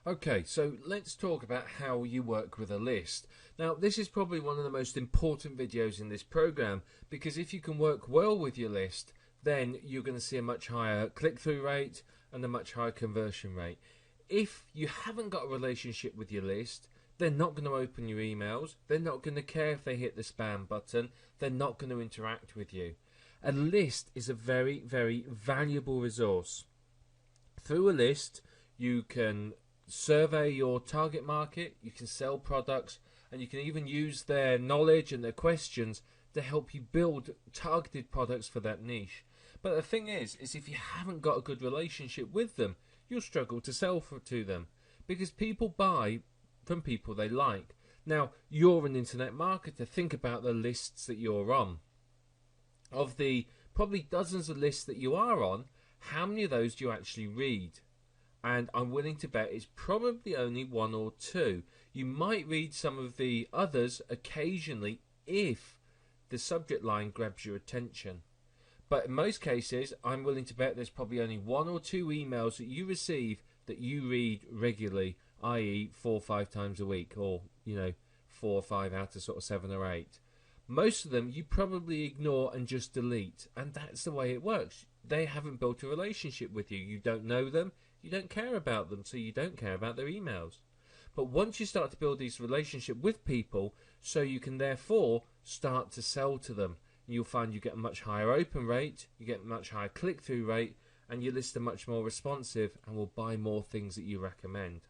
Okay, so let's talk about how you work with a list. Now, this is probably one of the most important videos in this program because if you can work well with your list, then you're going to see a much higher click-through rate and a much higher conversion rate. If you haven't got a relationship with your list, they're not going to open your emails, they're not going to care if they hit the spam button, they're not going to interact with you. A list is a very, very valuable resource. Through a list, you can survey your target market, you can sell products, and you can even use their knowledge and their questions to help you build targeted products for that niche. But the thing is if you haven't got a good relationship with them, you'll struggle to sell to them because people buy from people they like. Now, you're an internet marketer. Think about the lists that you're on. Of the probably dozens of lists that you are on, how many of those do you actually read? And I'm willing to bet it's probably only one or two. You might read some of the others occasionally if the subject line grabs your attention. But in most cases, I'm willing to bet there's probably only one or two emails that you receive that you read regularly, i.e. 4 or 5 times a week, or 4 or 5 out of sort of 7 or 8. Most of them you probably ignore and just delete, and that's the way it works. They haven't built a relationship with you. You don't know them. You don't care about them, so you don't care about their emails. But once you start to build these relationships with people, so you can therefore start to sell to them, you'll find you get a much higher open rate, you get a much higher click-through rate, and your lists are much more responsive and will buy more things that you recommend.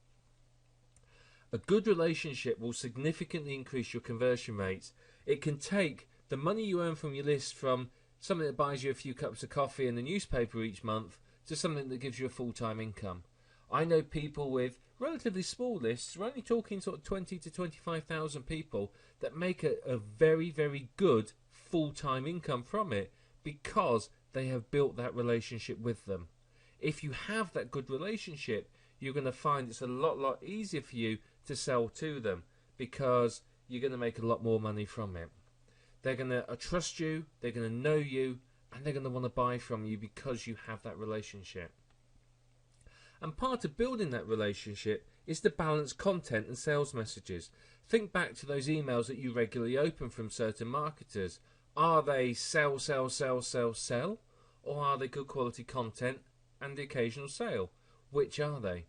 A good relationship will significantly increase your conversion rates. It can take the money you earn from your list from something that buys you a few cups of coffee and a newspaper each month to something that gives you a full-time income. I know people with relatively small lists, we're only talking sort of 20 to 25,000 people, that make a very, very good full-time income from it because they have built that relationship with them. If you have that good relationship, you're going to find it's a lot easier for you to sell to them because you're going to make a lot more money from it. They're going to trust you, they're going to know you, and they're going to want to buy from you because you have that relationship. And part of building that relationship is to balance content and sales messages. Think back to those emails that you regularly open from certain marketers. Are they sell, sell, sell, sell, sell? Or are they good quality content and the occasional sale? Which are they?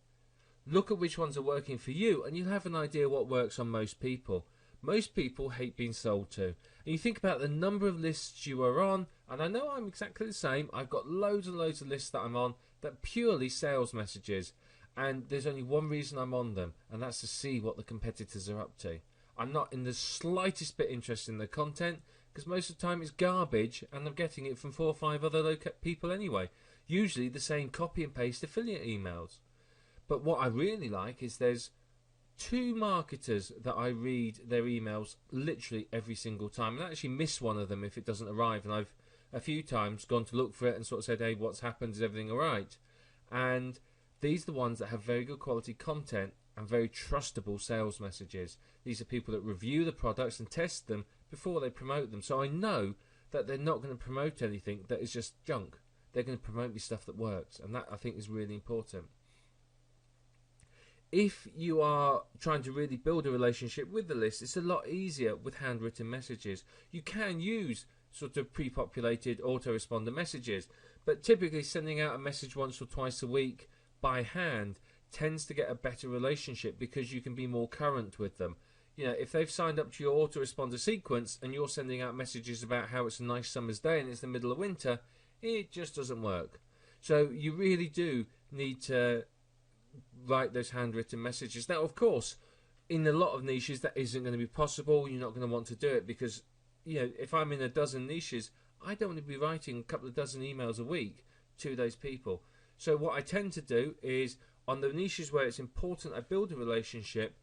Look at which ones are working for you and you'll have an idea what works on most people. Most people hate being sold to. And you think about the number of lists you are on, and I know I'm exactly the same. I've got loads and loads of lists that I'm on that purely sales messages, and there's only one reason I'm on them, and that's to see what the competitors are up to. I'm not in the slightest bit interested in the content because most of the time it's garbage and I'm getting it from 4 or 5 other people anyway. Usually the same copy and paste affiliate emails. But what I really like is there's 2 marketers that I read their emails literally every single time, and I actually miss one of them if it doesn't arrive, and I've a few times gone to look for it and sort of said, hey, what's happened, is everything alright? And these are the ones that have very good quality content and very trustable sales messages. These are people that review the products and test them before they promote them, so I know that they're not going to promote anything that is just junk. They're going to promote me stuff that works, and that I think is really important. If you are trying to really build a relationship with the list, it's a lot easier with handwritten messages. You can use sort of pre-populated autoresponder messages, but typically sending out a message once or twice a week by hand tends to get a better relationship because you can be more current with them. If they've signed up to your autoresponder sequence and you're sending out messages about how it's a nice summer's day and it's the middle of winter, it just doesn't work. So you really do need to write those handwritten messages. Now, of course, in a lot of niches that isn't going to be possible. You're not going to want to do it because, if I'm in a dozen niches, I don't want to be writing a couple of dozen emails a week to those people. So what I tend to do is on the niches where it's important I build a relationship,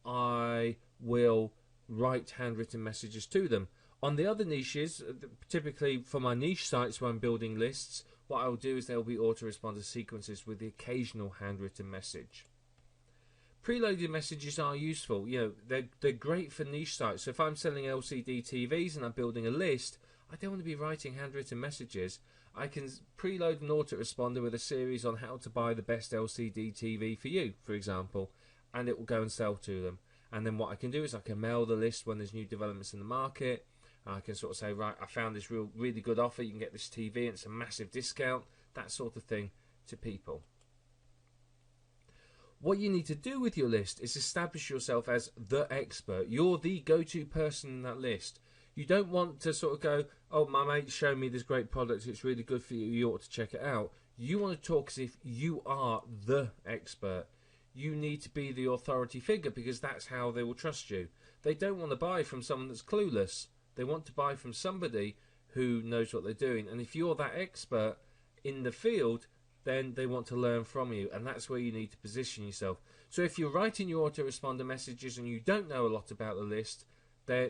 I will write handwritten messages to them. On the other niches, typically for my niche sites where I'm building lists, what I'll do is there will be autoresponder sequences with the occasional handwritten message. Preloaded messages are useful. They're great for niche sites. So if I'm selling LCD TVs and I'm building a list, I don't want to be writing handwritten messages. I can preload an autoresponder with a series on how to buy the best LCD TV for you, for example, and it will go and sell to them. And then what I can do is I can mail the list when there's new developments in the market. I can sort of say, right, I found this really good offer, you can get this TV and it's a massive discount, that sort of thing to people. What you need to do with your list is establish yourself as the expert. You're the go-to person in that list. You don't want to sort of go, oh, my mate showed me this great product, it's really good for you, you ought to check it out. You want to talk as if you are the expert. You need to be the authority figure because that's how they will trust you. They don't want to buy from someone that's clueless. They want to buy from somebody who knows what they're doing. And if you're that expert in the field, then they want to learn from you. And that's where you need to position yourself. So if you're writing your autoresponder messages and you don't know a lot about the list,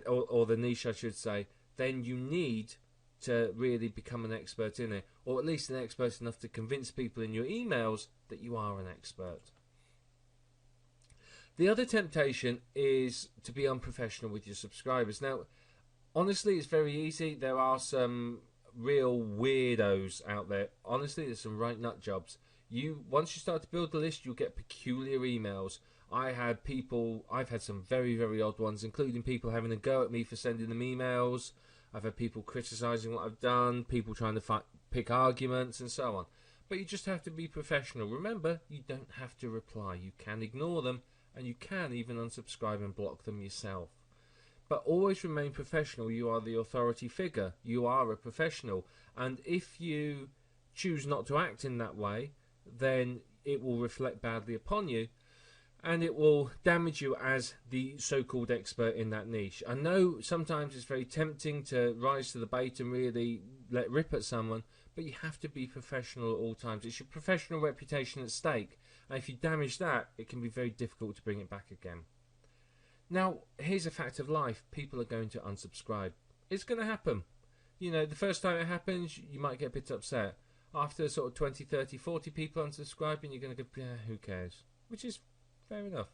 or the niche, I should say, then you need to really become an expert in it. Or at least an expert enough to convince people in your emails that you are an expert. The other temptation is to be unprofessional with your subscribers. Now, honestly, it's very easy. There are some real weirdos out there. Honestly, there's some right nut jobs. Once you start to build the list, you'll get peculiar emails. I've had some very, very odd ones, including people having a go at me for sending them emails. I've had people criticising what I've done, people trying to pick arguments and so on. But you just have to be professional. Remember, you don't have to reply. You can ignore them, and you can even unsubscribe and block them yourself. But always remain professional. You are the authority figure. You are a professional. And if you choose not to act in that way, then it will reflect badly upon you. And it will damage you as the so-called expert in that niche. I know sometimes it's very tempting to rise to the bait and really let rip at someone, but you have to be professional at all times. It's your professional reputation at stake. And if you damage that, it can be very difficult to bring it back again. Now, here's a fact of life. People are going to unsubscribe. It's going to happen. You know, the first time it happens, you might get a bit upset. After sort of 20, 30, 40 people unsubscribing, you're going to go, yeah, who cares? Which is fair enough.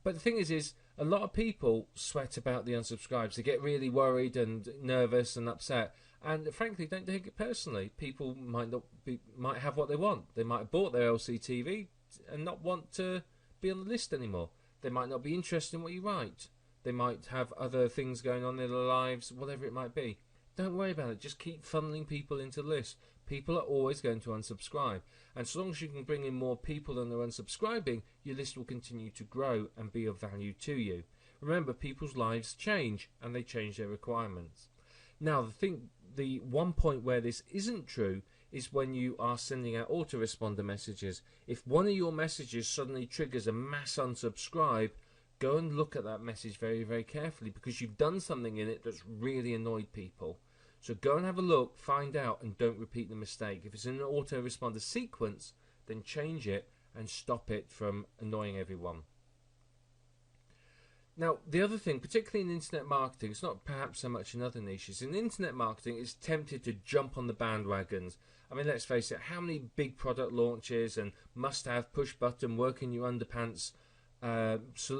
But the thing is a lot of people sweat about the unsubscribes. They get really worried and nervous and upset. And frankly, don't take it personally. People might have what they want. They might have bought their LCTV and not want to be on the list anymore. They might not be interested in what you write. They might have other things going on in their lives, whatever it might be. Don't worry about it. Just keep funneling people into the list. People are always going to unsubscribe. And so long as you can bring in more people than are unsubscribing, your list will continue to grow and be of value to you. Remember, people's lives change and they change their requirements. Now, the one point where this isn't true is when you are sending out autoresponder messages. If one of your messages suddenly triggers a mass unsubscribe, go and look at that message very, very carefully because you've done something in it that's really annoyed people. So go and have a look, find out, and don't repeat the mistake. If it's in an autoresponder sequence, then change it and stop it from annoying everyone. Now, the other thing, particularly in internet marketing, it's not perhaps so much in other niches. In internet marketing, it's tempted to jump on the bandwagons. I mean, let's face it, how many big product launches and must-have, push-button, work-in-your-underpants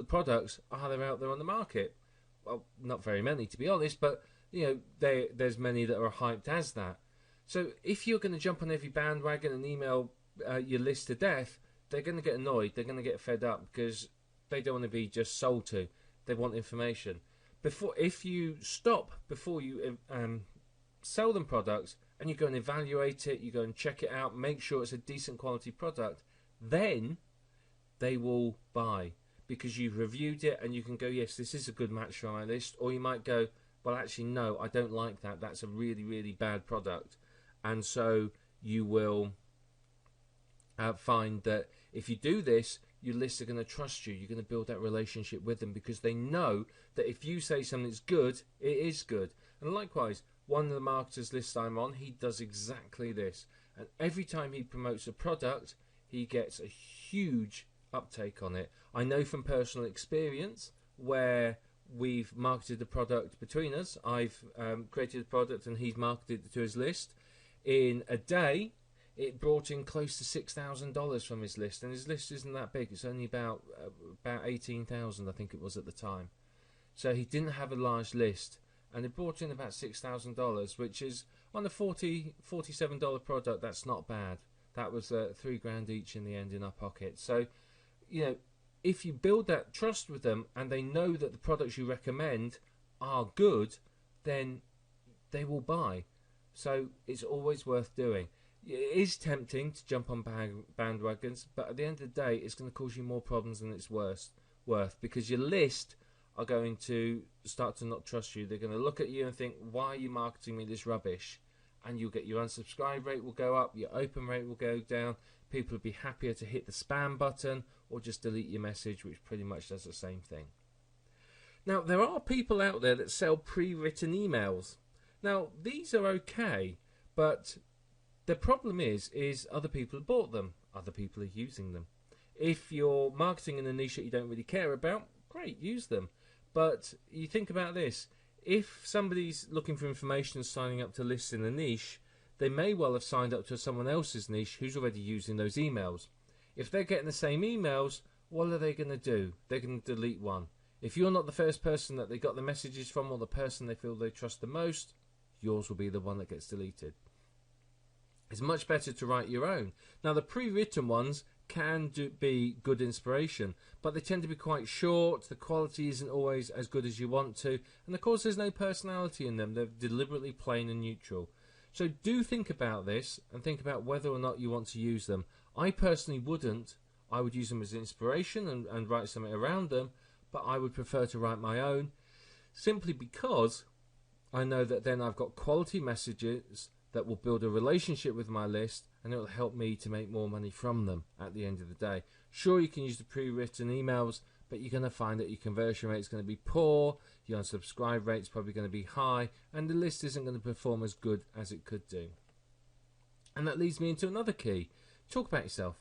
products are there out there on the market? Well, not very many, to be honest, but you know, there's many that are hyped as that. So if you're going to jump on every bandwagon and email your list to death, they're going to get annoyed. They're going to get fed up because they don't want to be just sold to. They want information. If you stop before you sell them products and you go and evaluate it, you go and check it out, make sure it's a decent quality product, then they will buy because you've reviewed it and you can go, yes, this is a good match for my list. Or you might go, well, actually, no, I don't like that. That's a really, really bad product. And so you will find that if you do this, your lists are going to trust you. You're going to build that relationship with them because they know that if you say something's good, it is good. And likewise, one of the marketers' lists I'm on, he does exactly this. And every time he promotes a product, he gets a huge uptake on it. I know from personal experience where we've marketed the product between us. I've created a product and he's marketed it to his list. In a day, it brought in close to $6,000 from his list, and his list isn't that big. It's only about 18,000, I think it was at the time. So he didn't have a large list, and they brought in about $6,000, which is on a $47 product. That's not bad. That was $3,000 each in the end in our pocket. So, if you build that trust with them and they know that the products you recommend are good, then they will buy. So it's always worth doing. It is tempting to jump on bandwagons, but at the end of the day, it's going to cause you more problems than it's worth, because your list are going to start to not trust you. They're going to look at you and think, why are you marketing me this rubbish? And you'll get your unsubscribe rate will go up, your open rate will go down. People will be happier to hit the spam button or just delete your message, which pretty much does the same thing. Now, there are people out there that sell pre-written emails. Now, these are okay, but the problem is other people have bought them. Other people are using them. If you're marketing in a niche that you don't really care about, great, use them. But you think about this. If somebody's looking for information and signing up to lists in a niche, they may well have signed up to someone else's niche who's already using those emails. If they're getting the same emails, what are they going to do? They're going to delete one. If you're not the first person that they got the messages from or the person they feel they trust the most, yours will be the one that gets deleted. It's much better to write your own. Now, the pre-written ones can be good inspiration, but they tend to be quite short. The quality isn't always as good as you want to, and of course there's no personality in them. They're deliberately plain and neutral. So do think about this and think about whether or not you want to use them. I personally wouldn't. I would use them as inspiration and write something around them, but I would prefer to write my own, simply because I know that then I've got quality messages that will build a relationship with my list, and it will help me to make more money from them at the end of the day. Sure, you can use the pre-written emails, but you're going to find that your conversion rate is going to be poor, your unsubscribe rate is probably going to be high, and the list isn't going to perform as good as it could do. And that leads me into another key. Talk about yourself.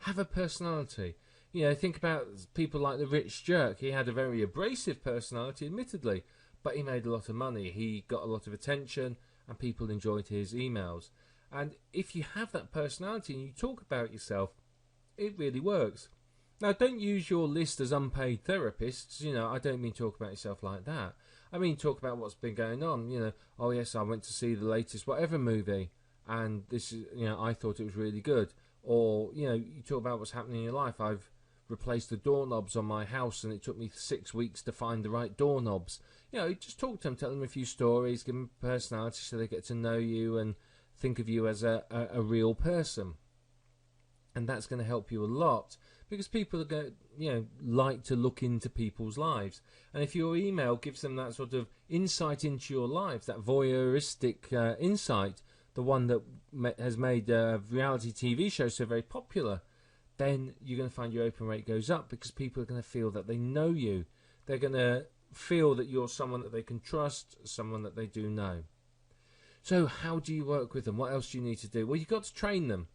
Have a personality. Think about people like the rich jerk. He had a very abrasive personality, admittedly, but he made a lot of money. He got a lot of attention, and people enjoyed his emails. And if you have that personality and you talk about yourself, it really works. Now, don't use your list as unpaid therapists. I don't mean talk about yourself like that. I mean talk about what's been going on. Oh yes, I went to see the latest whatever movie, and this is, I thought it was really good. Or, you talk about what's happening in your life. I've replaced the doorknobs on my house and it took me 6 weeks to find the right doorknobs. Just talk to them, tell them a few stories, give them personality so they get to know you and think of you as a real person. And that's going to help you a lot, because people are going to, like to look into people's lives. And if your email gives them that sort of insight into your lives, that voyeuristic insight, the one that has made reality TV shows so very popular, then you're going to find your open rate goes up, because people are going to feel that they know you. They're going to feel that you're someone that they can trust, someone that they do know. So how do you work with them? What else do you need to do? Well, you've got to train them.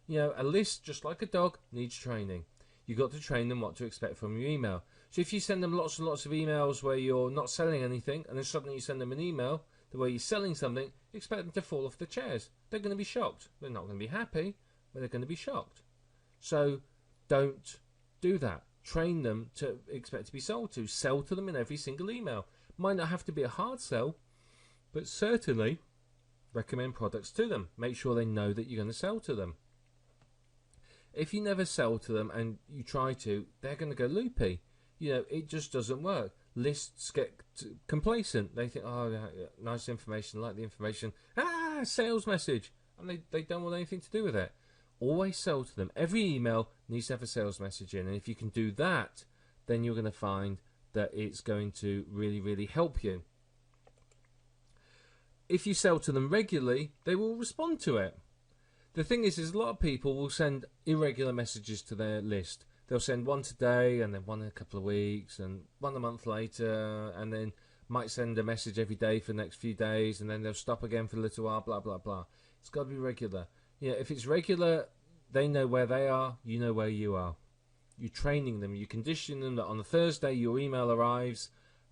A list, just like a dog, needs training. You've got to train them what to expect from your email. So if you send them lots and lots of emails where you're not selling anything, and then suddenly you send them an email the way you're selling something, expect them to fall off the chairs. They're going to be shocked. They're not going to be happy, but they're going to be shocked. So don't do that. Train them to expect to be sold to. Sell to them in every single email. Might not have to be a hard sell, but certainly recommend products to them. Make sure they know that you're going to sell to them. If you never sell to them and you try to, they're going to go loopy. It just doesn't work. Lists get complacent. They think, oh, yeah, nice information, like the information. Sales message. And they don't want anything to do with it. Always sell to them. Every email needs to have a sales message in. And if you can do that, then you're going to find that it's going to really, really help you. If you sell to them regularly, they will respond to it. The thing is a lot of people will send irregular messages to their list. They'll send one today, and then one in a couple of weeks, and one a month later, and then might send a message every day for the next few days, and then they'll stop again for a little while, blah, blah, blah. It's got to be regular. If it's regular, they know where they are, you know where you are. You're training them, you're conditioning them that on a Thursday your email arrives,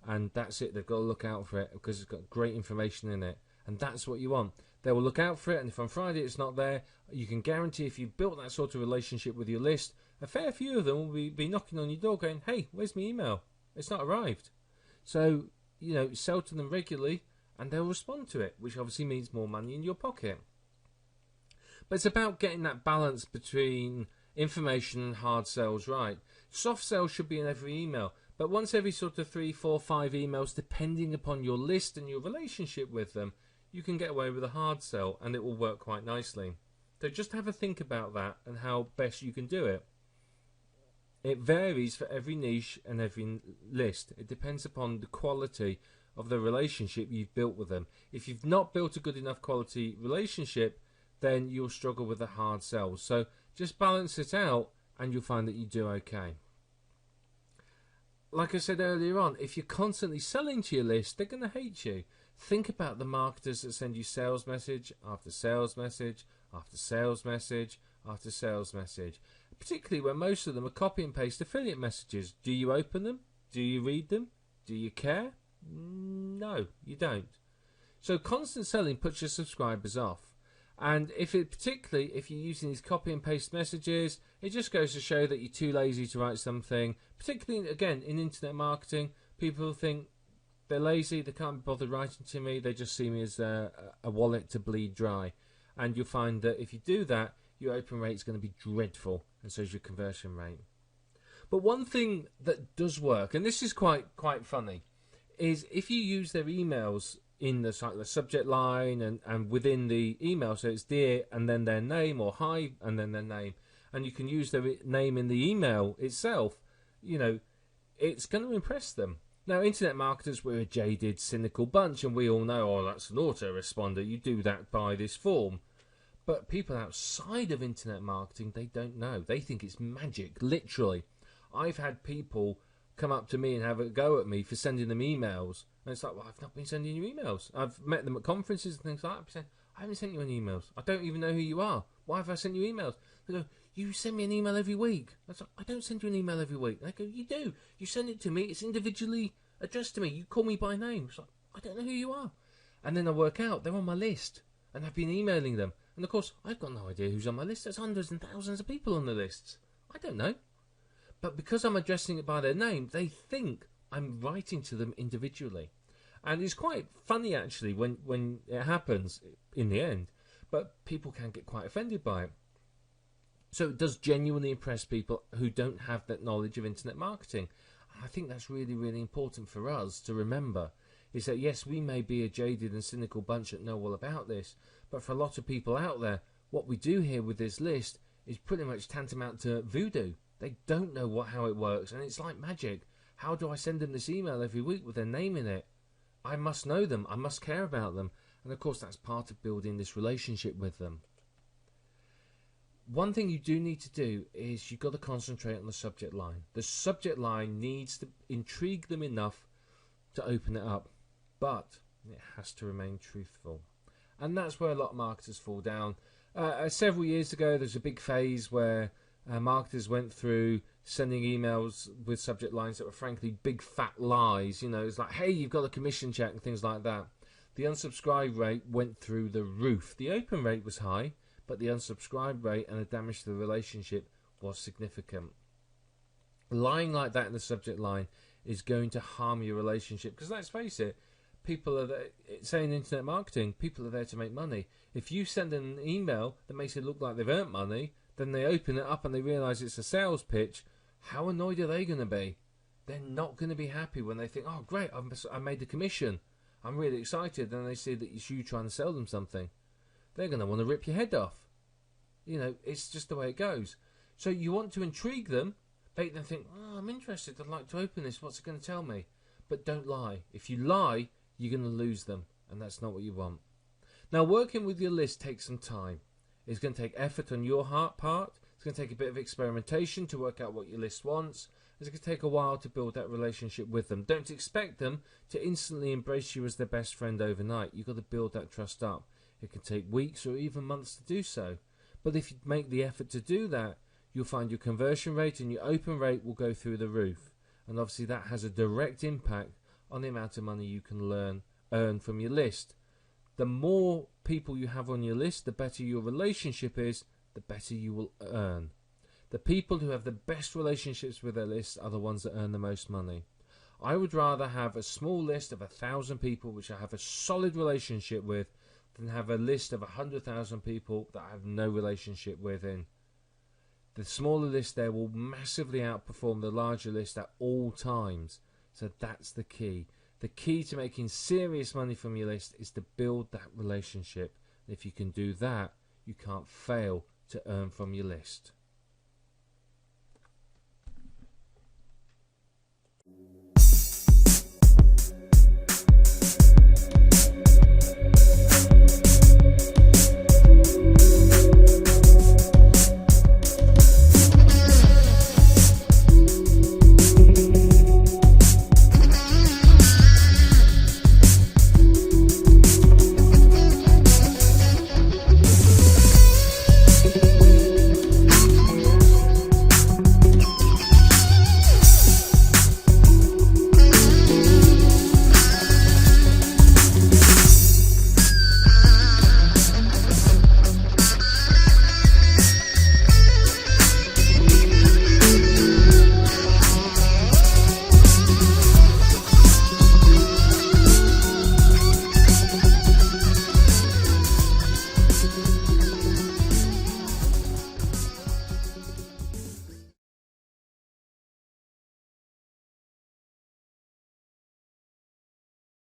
and that's it. They've got to look out for it because it's got great information in it. And that's what you want. They will look out for it, and if on Friday it's not there, you can guarantee if you've built that sort of relationship with your list, a fair few of them will be knocking on your door going, hey, where's my email? It's not arrived. So, sell to them regularly, and they'll respond to it, which obviously means more money in your pocket. But it's about getting that balance between information and hard sales right. Soft sales should be in every email, but once every sort of 3, 4, 5 emails, depending upon your list and your relationship with them, you can get away with a hard sell, and it will work quite nicely. So just have a think about that and how best you can do it. It varies for every niche and every list. It depends upon the quality of the relationship you've built with them. If you've not built a good enough quality relationship, then you'll struggle with the hard sells. So just balance it out and you'll find that you do okay. Like I said earlier on, if you're constantly selling to your list, they're going to hate you. Think about the marketers that send you sales message after sales message after sales message after sales message, particularly when most of them are copy and paste affiliate messages. Do you open them? Do you read them? Do you care? No, you don't. So constant selling puts your subscribers off. And particularly if you're using these copy and paste messages, it just goes to show that you're too lazy to write something. Particularly, again, in internet marketing, people think they're lazy, they can't be bothered writing to me, they just see me as a wallet to bleed dry. And you'll find that if you do that, your open rate is going to be dreadful, and so is your conversion rate. But one thing that does work, and this is quite funny, is if you use their emails in the subject line and within the email, so it's dear and then their name, or hi and then their name, and you can use their name in the email itself, it's going to impress them. Now, internet marketers, we're a jaded, cynical bunch, and we all know, oh, that's an autoresponder, you do that by this form. But people outside of internet marketing, they don't know. They think it's magic, literally. I've had people come up to me and have a go at me for sending them emails. And it's like, well, I've not been sending you emails. I've met them at conferences and things like that. I'm saying, I haven't sent you any emails. I don't even know who you are. Why have I sent you emails? They go, you send me an email every week. I was like, I don't send you an email every week. And they go, you do. You send it to me. It's individually addressed to me. You call me by name. It's like, I don't know who you are. And then I work out, they're on my list. And I've been emailing them. And of course, I've got no idea who's on my list. There's hundreds and thousands of people on the lists. I don't know. But because I'm addressing it by their name, they think I'm writing to them individually. And it's quite funny, actually, when it happens in the end. But people can get quite offended by it. So it does genuinely impress people who don't have that knowledge of internet marketing. And I think that's really, really important for us to remember. Is that, yes, we may be a jaded and cynical bunch that know all about this. But for a lot of people out there, what we do here with this list is pretty much tantamount to voodoo. They don't know how it works, and it's like magic. How do I send them this email every week with their name in it? I must know them. I must care about them. And of course, that's part of building this relationship with them. One thing you do need to do is you've got to concentrate on the subject line. The subject line needs to intrigue them enough to open it up, but it has to remain truthful. And that's where a lot of marketers fall down. Several years ago, there was a big phase where marketers went through sending emails with subject lines that were frankly big fat lies. It's like, hey, you've got a commission check and things like that. The unsubscribe rate went through the roof. The open rate was high, but the unsubscribe rate and the damage to the relationship was significant. Lying like that in the subject line is going to harm your relationship, because let's face it, people are there, saying internet marketing, people are there to make money. If you send an email that makes it look like they've earned money, then they open it up and they realise it's a sales pitch, how annoyed are they going to be? They're not going to be happy when they think, oh great, I made the commission, I'm really excited, and they see that it's you trying to sell them something. They're going to want to rip your head off. It's just the way it goes. So you want to intrigue them, make them think, oh, I'm interested, I'd like to open this, what's it going to tell me? But don't lie. If you lie, you're going to lose them, and that's not what you want. Now, working with your list takes some time. It's going to take effort on your part. It's going to take a bit of experimentation to work out what your list wants. It's going to take a while to build that relationship with them. Don't expect them to instantly embrace you as their best friend overnight. You've got to build that trust up. It can take weeks or even months to do so. But if you make the effort to do that, you'll find your conversion rate and your open rate will go through the roof. And obviously that has a direct impact on the amount of money you can earn from your list. The more people you have on your list, the better your relationship is, the better you will earn. The people who have the best relationships with their list are the ones that earn the most money. I would rather have a small list of 1,000 people which I have a solid relationship with than have a list of 100,000 people that I have no relationship with. In the smaller list there will massively outperform the larger list at all times. So that's the key. The key to making serious money from your list is to build that relationship. And if you can do that, you can't fail to earn from your list.